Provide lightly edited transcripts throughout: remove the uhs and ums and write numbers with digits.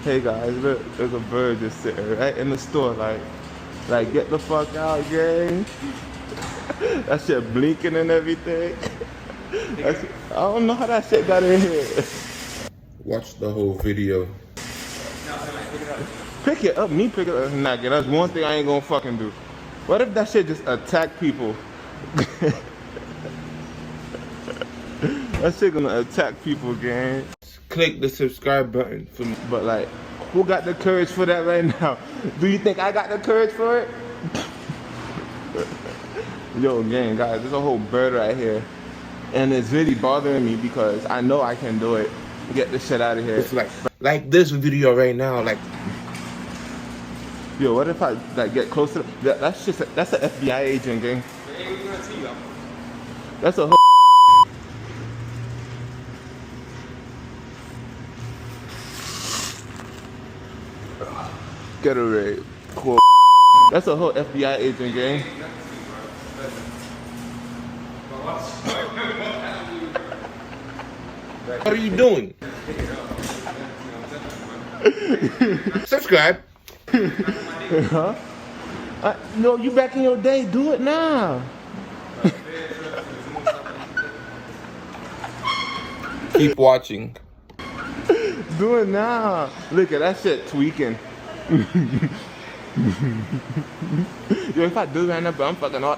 Hey guys, look, there's a bird just sitting right in the store, like get the fuck out, gang. That shit blinking and everything. I don't know how that shit got in here. Watch the whole video. Pick it up, me pick it up. Nah, that's one thing I ain't gonna fucking do. What if that shit just attack people? That shit gonna attack people, gang. Click the subscribe button for me. But like, who got the courage for that right now? Do you think I got the courage for it? Yo, gang, guys, there's a whole bird right here. And it's really bothering me because I know I can do it. Get this shit out of here. It's like this video right now, like. Yo, what if I like get closer? That's an FBI agent, gang. That's a whole. Get away, cool. That's a whole FBI agent, gang. What are you doing? Subscribe. Huh? No, you back in your day. Do it now. Keep watching. Do it now. Look at that shit tweaking. Yo, if I do right now, but I'm fucking all.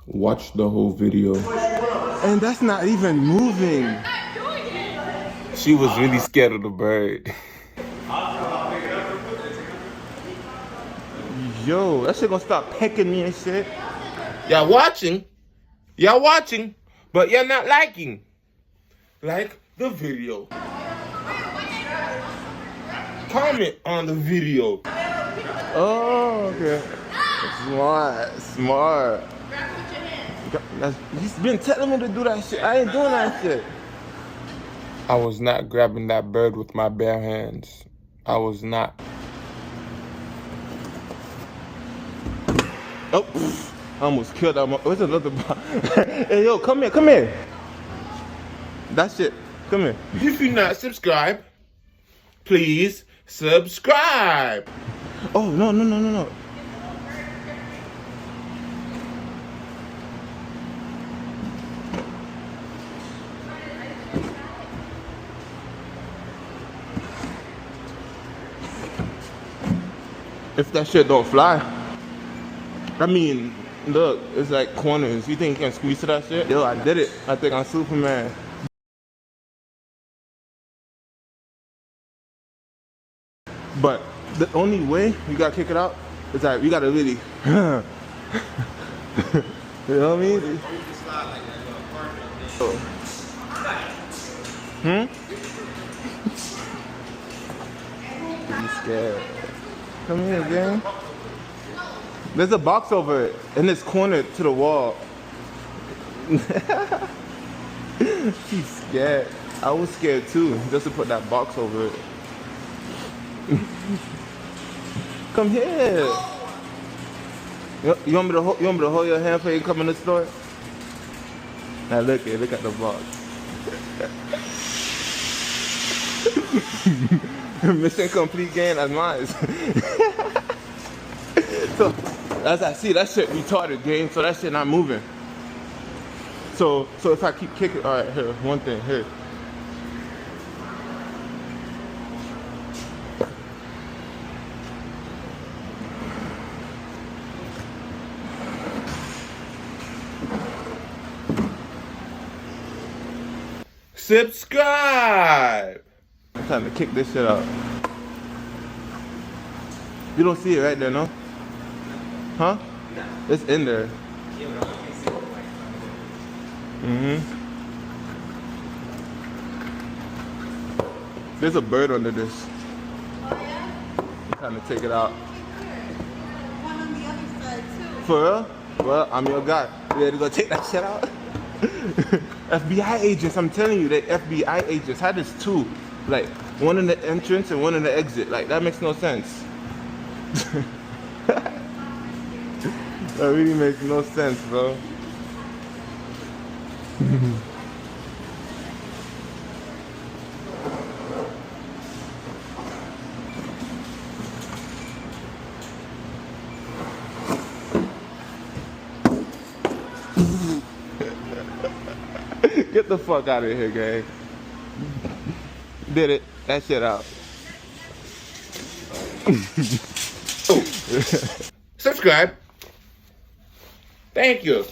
Watch the whole video. And that's not even moving. She was really scared of the bird. Yo, that shit gonna start pecking me and shit. Y'all watching, but you're not liking. Like the video. Comment on the video. Oh, okay. Smart. He's been telling me to do that shit. I ain't doing that shit. I was not grabbing that bird with my bare hands. I was not. Oh, I almost killed that. Where's another bot? Hey, yo, come here. That shit, come here. If you're not subscribed, please subscribe. Oh, no. If that shit don't fly, I mean, look, it's like corners. You think you can squeeze to that shit? Yo, I did it. I think I'm Superman. But the only way you gotta kick it out is that you gotta really, you know what I mean? I'm scared. Come here, gang. There's a box over it, in this corner to the wall. She's scared. I was scared too, just to put that box over it. Come here. You want me to hold your hand for you come in the store? Now look at the box. Mission complete, gang. That's mine. So as I see, that shit retarded, gang. So that shit not moving. So if I keep kicking, all right, here, one thing, here. Subscribe. I'm trying to kick this shit out. You don't see it right there, no? Huh? It's in there. There's a bird under this. Oh yeah? I'm trying to take it out. One on the other side too. For real? Well, I'm your guy. You ready to go take that shit out? FBI agents, I'm telling you, they FBI agents. How does two? Like One in the entrance and one in the exit. Like, that makes no sense. That really makes no sense, bro. Get the fuck out of here, gang. Did it. That shit out. Subscribe. Thank you.